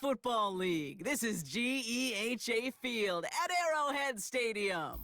Football League. This is GEHA Field at Arrowhead Stadium.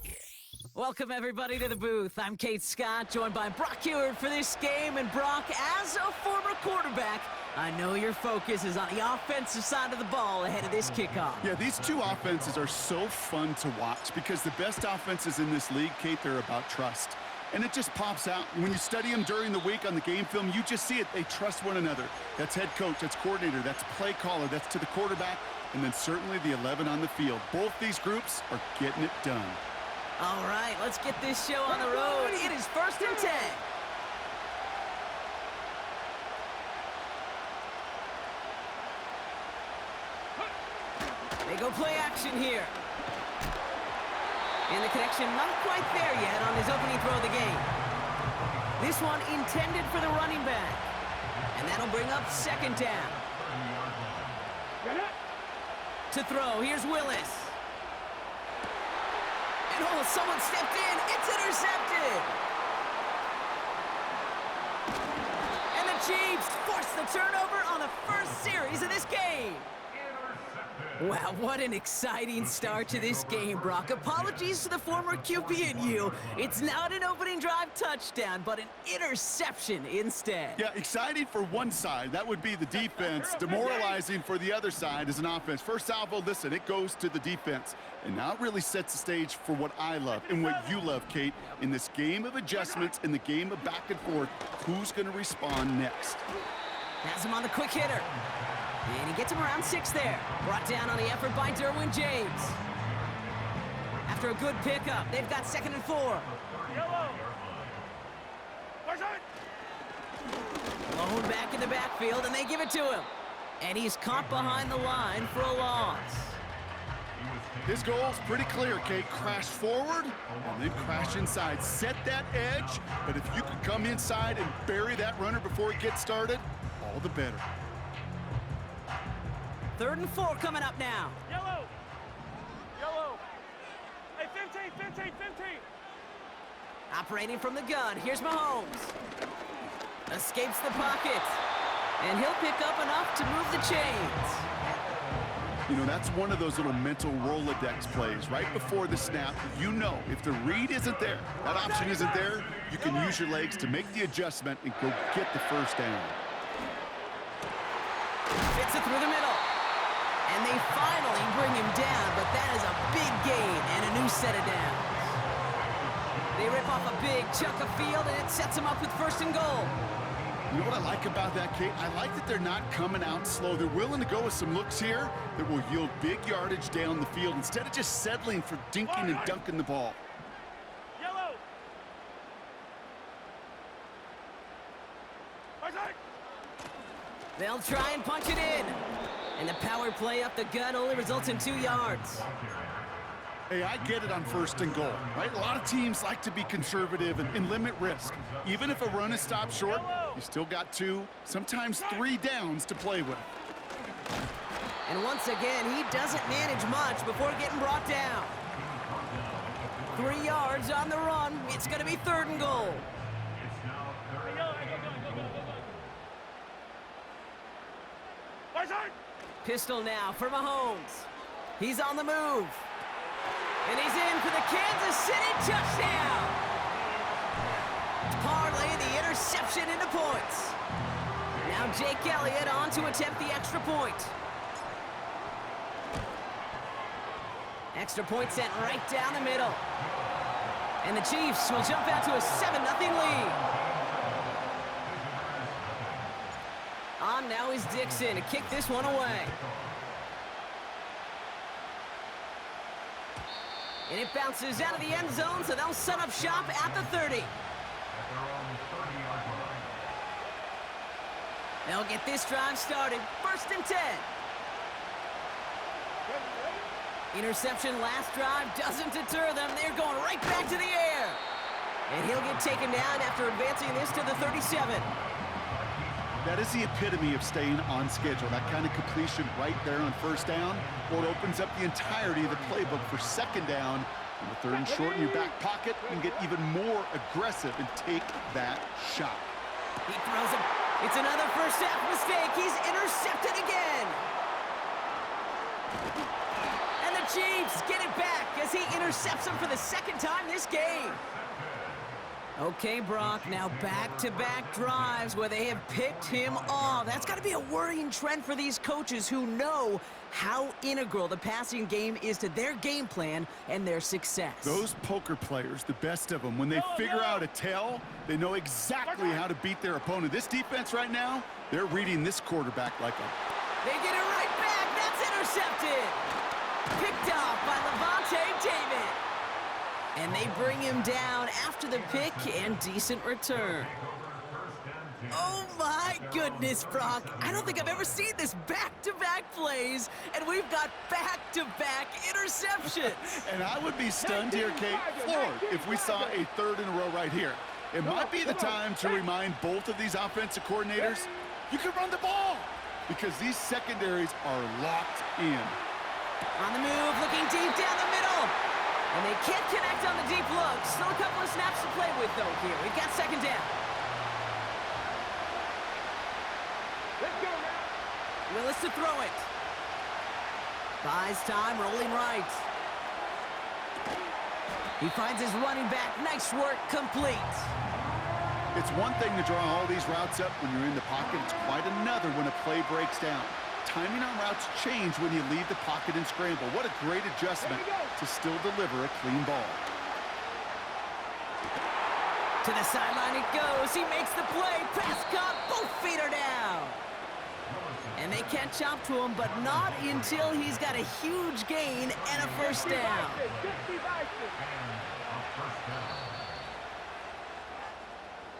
Welcome, everybody, to the booth. I'm Kate Scott, joined by Brock Heward for this game. And Brock, as a former quarterback, I know your focus is on the offensive side of the ball ahead of this kickoff. Yeah, these two offenses are so fun to watch because the best offenses in this league, Kate, they're about trust. And it just pops out. When you study them during the week on the game film, you just see it. They trust one another. That's head coach, that's coordinator, that's play caller, that's to the quarterback, and then certainly the 11 on the field. Both these groups are getting it done. All right, let's get this show on the road. It is 1st and 10. They go play action here. And the connection not quite there yet on his opening throw of the game. This one intended for the running back. And that'll bring up 2nd down. To throw, here's Willis. And oh, someone stepped in. It's intercepted. And the Chiefs force the turnover on the first series of this game. Wow, what an exciting start to this game, Brock. Apologies to the former QB and you. It's not an opening drive touchdown, but an interception instead. Yeah, exciting for one side. That would be the defense. Demoralizing for the other side as an offense. First salvo, listen, it goes to the defense. And now it really sets the stage for what I love and what you love, Kate. In this game of adjustments, in the game of back and forth, who's going to respond next? Has him on the quick hitter. And he gets him around 6 there. Brought down on the effort by Derwin James. After a good pickup, they've got 2nd and 4. Blown back in the backfield, and they give it to him. And he's caught behind the line for a loss. His goal's pretty clear, Kate. Crash forward and then crash inside. Set that edge, but if you could come inside and bury that runner before it gets started, all the better. 3rd and 4 coming up now. Yellow! Yellow! Hey, 15! Operating from the gun, here's Mahomes. Escapes the pocket. And he'll pick up enough to move the chains. You know, that's one of those little mental Rolodex plays. Right before the snap, you know if the read isn't there, that option isn't there, you can use your legs to make the adjustment and go get the 1st down. Fits it through the middle. And they finally bring him down, but that is a big gain and a new set of downs. They rip off a big chunk of field, and it sets them up with 1st and goal. You know what I like about that, Kate? I like that they're not coming out slow. They're willing to go with some looks here that will yield big yardage down the field instead of just settling for dinking and dunking the ball. Yellow! They'll try and punch it in. And the power play up the gut only results in 2 yards. Hey, I get it on 1st and goal, right? A lot of teams like to be conservative and limit risk. Even if a run is stopped short, you still got 2, sometimes 3 downs to play with. And once again, he doesn't manage much before getting brought down. 3 yards on the run. It's going to be 3rd and goal. Pistol now for Mahomes. He's on the move. And he's in for the Kansas City touchdown. Parlay the interception into points. Now Jake Elliott on to attempt the extra point. Extra point sent right down the middle. And the Chiefs will jump out to a 7-0 lead. On now is Dixon to kick this one away. And it bounces out of the end zone, so they'll set up shop at the 30. They'll get this drive started. 1st and 10. Interception last drive doesn't deter them. They're going right back to the air. And he'll get taken down after advancing this to the 37. That is the epitome of staying on schedule. That kind of completion right there on 1st down. Well, it opens up the entirety of the playbook for 2nd down. And the 3rd and short in your back pocket, and get even more aggressive and take that shot. He throws it. It's another first half mistake. He's intercepted again. And the Chiefs get it back as he intercepts him for the second time this game. Okay, Brock, now back-to-back drives where they have picked him off. That's got to be a worrying trend for these coaches who know how integral the passing game is to their game plan and their success. Those poker players, the best of them, when they figure out a tell, they know exactly how to beat their opponent. This defense right now, they're reading this quarterback like a... They get it right back. That's intercepted. Picked off by Levante David. And they bring him down after the pick and decent return. Oh my goodness, Brock. I don't think I've ever seen this back-to-back plays, and we've got back-to-back interceptions. And I would be stunned here, Kate, floored, if we saw a third in a row right here. It might be the time to remind both of these offensive coordinators, you can run the ball, because these secondaries are locked in. On the move, looking deep down the middle. And they can't connect on the deep look. Still a couple of snaps to play with, though, here. We've got second down. Let's go now. Willis to throw it. Buys time, rolling right. He finds his running back. Nice work, complete. It's one thing to draw all these routes up when you're in the pocket. It's quite another when a play breaks down. Timing on routes change when you leave the pocket and scramble. What a great adjustment to still deliver a clean ball. To the sideline it goes. He makes the play. Pass caught. Both feet are down. And they catch up to him, but not until he's got a huge gain and a first down.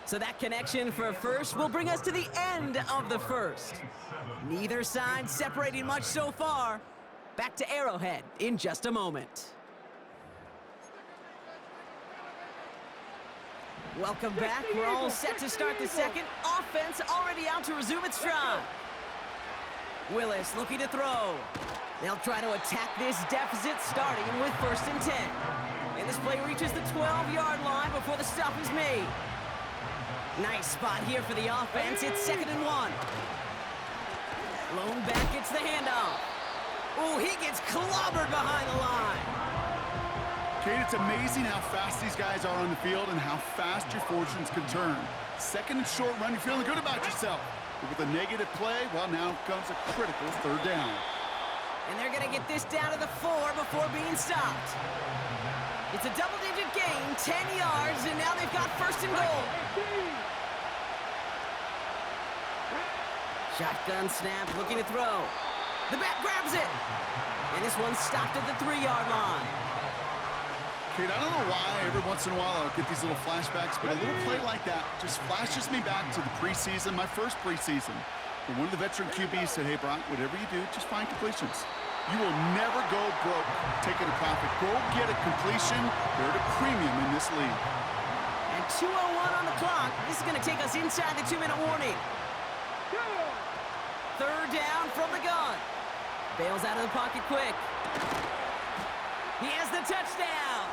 So that connection for a first will bring us to the end of the first. Neither side separating much so far. Back to Arrowhead in just a moment. Welcome back. We're all set to start the second. Offense already out to resume its stride. Willis looking to throw. They'll try to attack this deficit starting with 1st and 10. And this play reaches the 12-yard line before the stop is made. Nice spot here for the offense. It's 2nd and 1. Lone back gets the handoff. Oh, he gets clobbered behind the line. Kate, it's amazing how fast these guys are on the field and how fast your fortunes can turn. 2nd and short run, you're feeling good about yourself. But with a negative play, well, now comes a critical 3rd down. And they're going to get this down to the 4 before being stopped. It's a double-digit gain, 10 yards, and now they've got 1st and goal. Shotgun snap, looking to throw. The back grabs it. And this one's stopped at the 3-yard line. Kate, I don't know why every once in a while I'll get these little flashbacks, but a little play like that just flashes me back to the preseason, my first preseason. And one of the veteran QBs said, hey, Brock, whatever you do, just find completions. You will never go broke taking a profit. Go get a completion. They're at a premium in this league. And 2:01 on the clock. This is going to take us inside the 2-minute warning. 3rd down from the gun. Bails out of the pocket quick. He has the touchdown.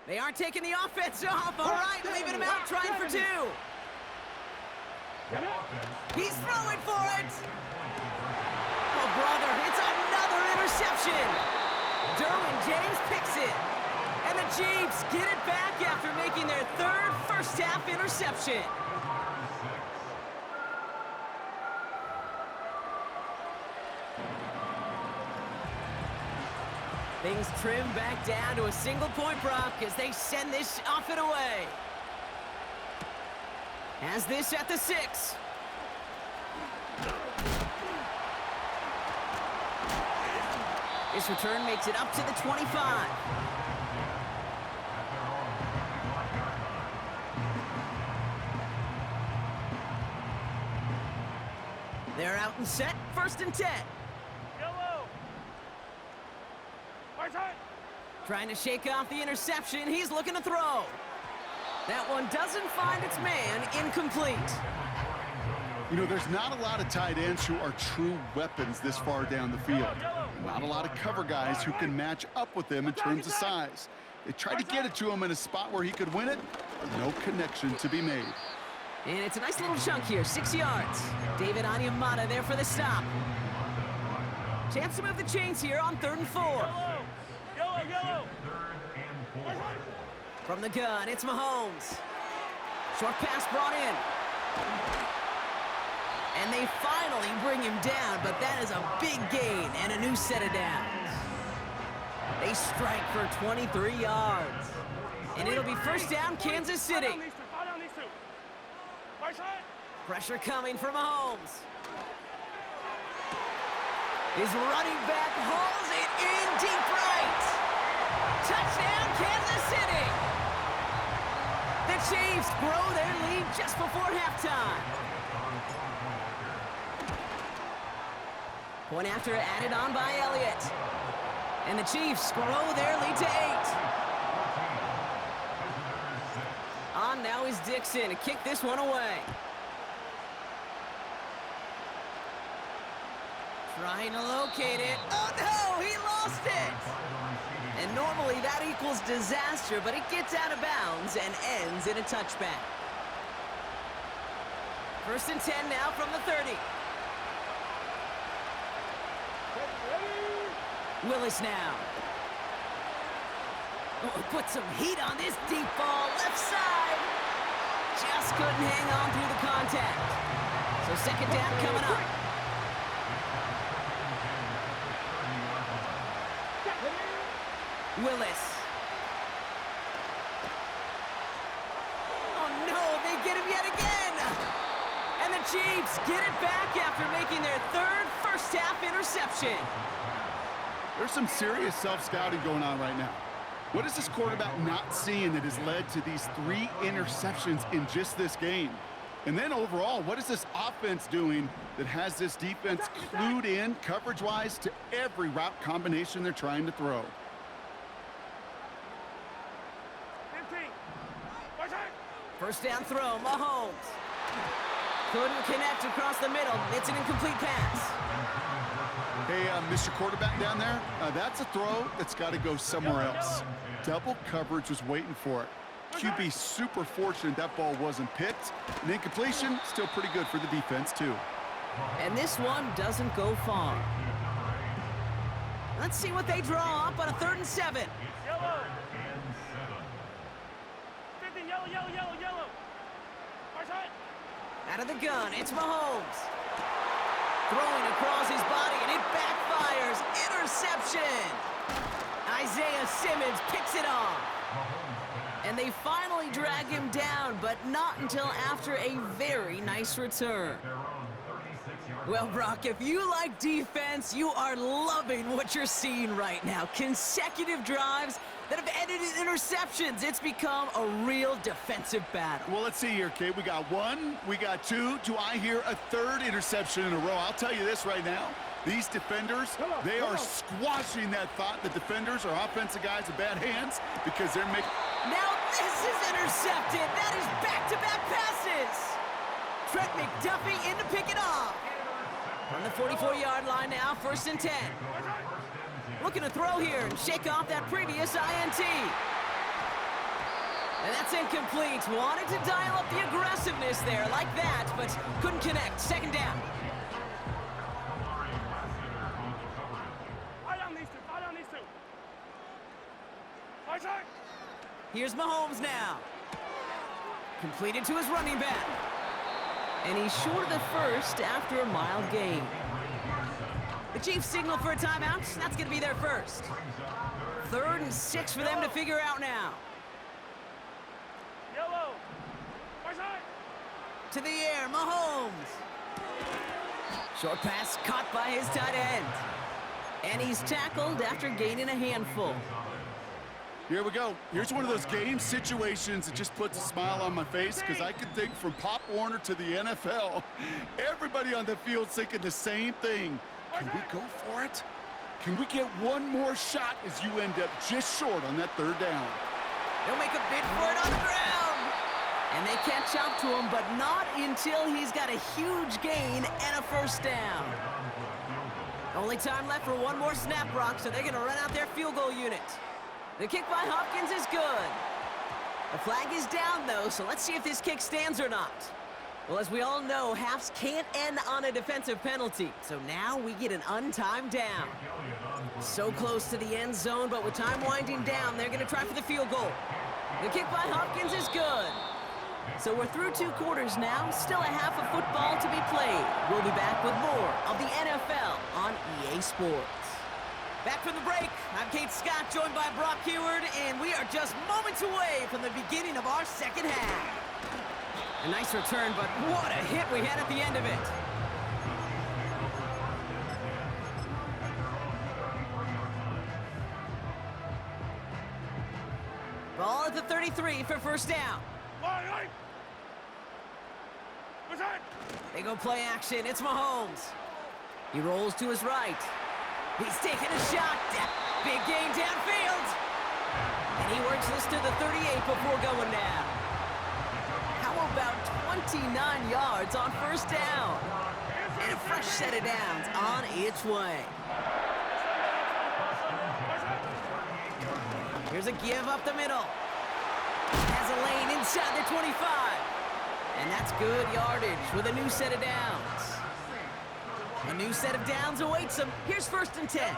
They aren't taking the offense off. All right, leaving him out, trying for 2. He's throwing for it. Oh, brother, it's another interception. Derwin James picks it. And the Chiefs get it back after making their 3rd first-half interception. Things trim back down to a single-point Brock as they send this off and away. Has this at the 6. This return makes it up to the 25. They're out and set, 1st and 10. Yellow. Right side. Trying to shake off the interception. He's looking to throw. That one doesn't find its man. Incomplete. You know, there's not a lot of tight ends who are true weapons this far down the field. Not a lot of cover guys who can match up with them in terms of size. They tried to get it to him in a spot where he could win it, but no connection to be made. And it's a nice little chunk here, 6 yards. David Onyemata there for the stop. Chance to move the chains here on 3rd and 4. Yellow. From the gun, it's Mahomes. Short pass brought in. And they finally bring him down, but that is a big gain and a new set of downs. They strike for 23 yards. And it'll be first down, Kansas City. Pressure coming from Mahomes. His running back hauls it in deep right. Touchdown, Kansas City. The Chiefs grow their lead just before halftime. Point after added on by Elliott. And the Chiefs grow their lead to 8. On now is Dixon to kick this one away. Trying to locate it. Oh no, he lost it! And normally that equals disaster, but it gets out of bounds and ends in a touchback. 1st and 10 now from the 30. Willis now. Oh, put some heat on this deep ball, left side. Just couldn't hang on through the contact. So 2nd down coming up. Willis. Oh no, they get him yet again. And the Chiefs get it back after making their 3rd first-half interception. There's some serious self-scouting going on right now. What is this quarterback not seeing that has led to these 3 interceptions in just this game? And then overall, what is this offense doing that has this defense clued in coverage-wise to every route combination they're trying to throw? 1st down throw, Mahomes. Couldn't connect across the middle. It's an incomplete pass. Hey, Mr. Quarterback down there, that's a throw that's got to go somewhere else. Double coverage was waiting for it. QB super fortunate that ball wasn't picked. And incompletion, still pretty good for the defense, too. And this one doesn't go far. Let's see what they draw up on a 3rd and 7. Yellow. 50, yellow. Out of the gun, it's Mahomes. Throwing across his body, and it backfires. Interception! Isaiah Simmons picks it off. And they finally drag him down, but not until after a very nice return. Well, Brock, if you like defense, you are loving what you're seeing right now. Consecutive drives that have ended in interceptions. It's become a real defensive battle. Well, let's see here, Kate. We got 1, we got 2. Do I hear a 3rd interception in a row? I'll tell you this right now. These defenders, they are squashing that thought. The defenders are offensive guys with bad hands because they're making... Now this is intercepted. That is back-to-back passes. Trent McDuffie in to pick it off. From the 44-yard line now, 1st and 10. Looking to throw here and shake off that previous INT. And that's incomplete. Wanted to dial up the aggressiveness there like that, but couldn't connect. 2nd down. Here's Mahomes now. Completed to his running back. And he's short of the 1st after a mild gain. The Chiefs signal for a timeout. That's going to be their 1st. 3rd and 6 for them to figure out now. Yellow. To the air, Mahomes. Short pass caught by his tight end. And he's tackled after gaining a handful. Here we go. Here's one of those game situations that just puts a smile on my face because I can think from Pop Warner to the NFL. Everybody on the field's thinking the same thing. Can we go for it? Can we get one more shot as you end up just short on that 3rd down? They'll make a bid for it on the ground. And they catch up to him, but not until he's got a huge gain and a first down. Only time left for one more snap, Brock, so they're going to run out their field goal unit. The kick by Hopkins is good. The flag is down, though, so let's see if this kick stands or not. Well, as we all know, halves can't end on a defensive penalty, so now we get an untimed down. So close to the end zone, but with time winding down, they're going to try for the field goal. The kick by Hopkins is good. So we're through 2 quarters now, still a half of football to be played. We'll be back with more of the NFL on EA Sports. Back from the break, I'm Kate Scott, joined by Brock Heward, and we are just moments away from the beginning of our second half. A nice return, but what a hit we had at the end of it. Ball at the 33 for first down. They go play action. It's Mahomes. He rolls to his right. He's taking a shot. Big gain downfield. And he works this to the 38 before going down. How about 29 yards on first down? And a fresh set of downs on its way. Here's a give up the middle. Has a lane inside the 25. And that's good yardage with a new set of downs. A new set of downs awaits him. Here's first and 10.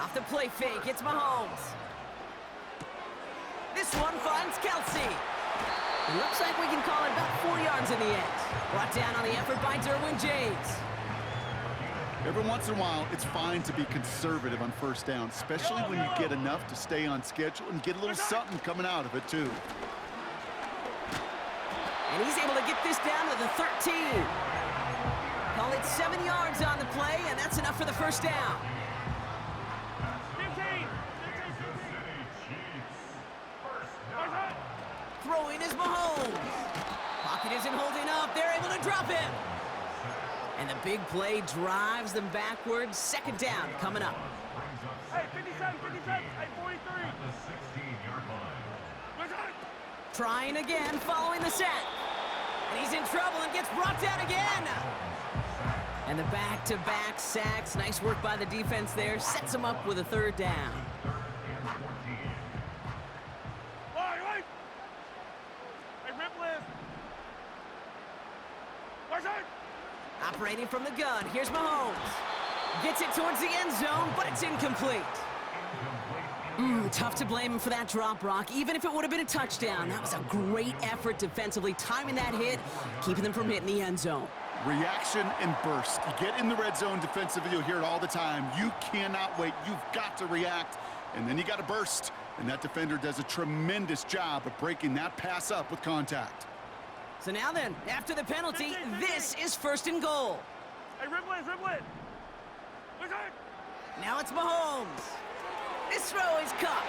Off the play fake, it's Mahomes. This one finds Kelsey. It looks like we can call it about 4 yards in the end. Brought down on the effort by Derwin James. Every once in a while, it's fine to be conservative on first down, especially when you get enough to stay on schedule and get a little something coming out of it, too. And he's able to get this down to the 13. Call it 7 yards on the play, and that's enough for the first down. 15. Throwing is Mahomes. Pocket isn't holding up. They're able to drop him. And the big play drives them backwards. Second down coming up. Hey, 57, hey, 43. Trying again, following the set. And he's in trouble and gets brought down again. And the back-to-back sacks. Nice work by the defense there. Sets him up with a third down. Operating from the gun, here's Mahomes. Gets it towards the end zone, but it's incomplete. Tough to blame him for that drop, Brock. Even if it would have been a touchdown, that was a great effort defensively, timing that hit, keeping them from hitting the end zone. Reaction and burst. You get in the red zone defensively, you'll hear it all the time. You cannot wait. You've got to react, and then you got to burst. And that defender does a tremendous job of breaking that pass up with contact. So now then, after the penalty, this is first and goal. Hey, Riblet. Now it's Mahomes. This throw is caught.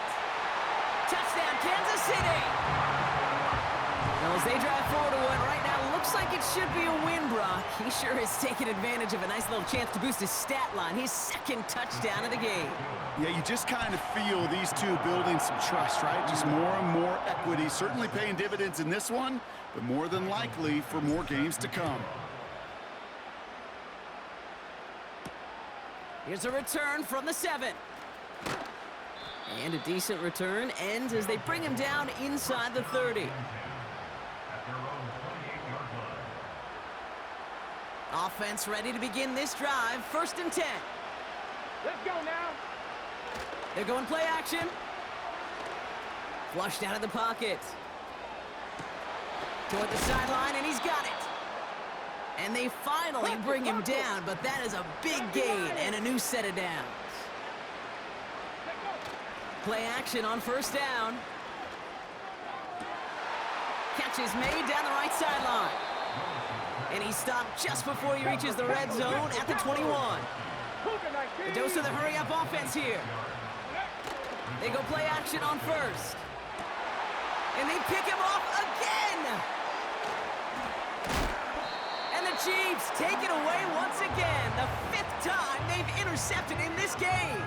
Touchdown, Kansas City. Well, as they drive forward to one right now, looks like it should be a win, Brock. He sure has taken advantage of a nice little chance to boost his stat line. His second touchdown of the game. Yeah, you just kind of feel these two building some trust, right? Just more and more equity. Certainly paying dividends in this one, but more than likely for more games to come. Here's a return from the 7. And a decent return ends as they bring him down inside the 30. Offense ready to begin this drive. First and 10. Let's go now. They're going play action. Flushed out of the pocket. Toward the sideline, and he's got it. And they finally bring him down, but that is a big gain and a new set of downs. Play action on first down. Catch is made down the right sideline. And he stopped just before he reaches the red zone at the 21. A dose of the hurry-up offense here. They go play action on first. And they pick him off again. And the Chiefs take it away once again. The 5th time they've intercepted in this game.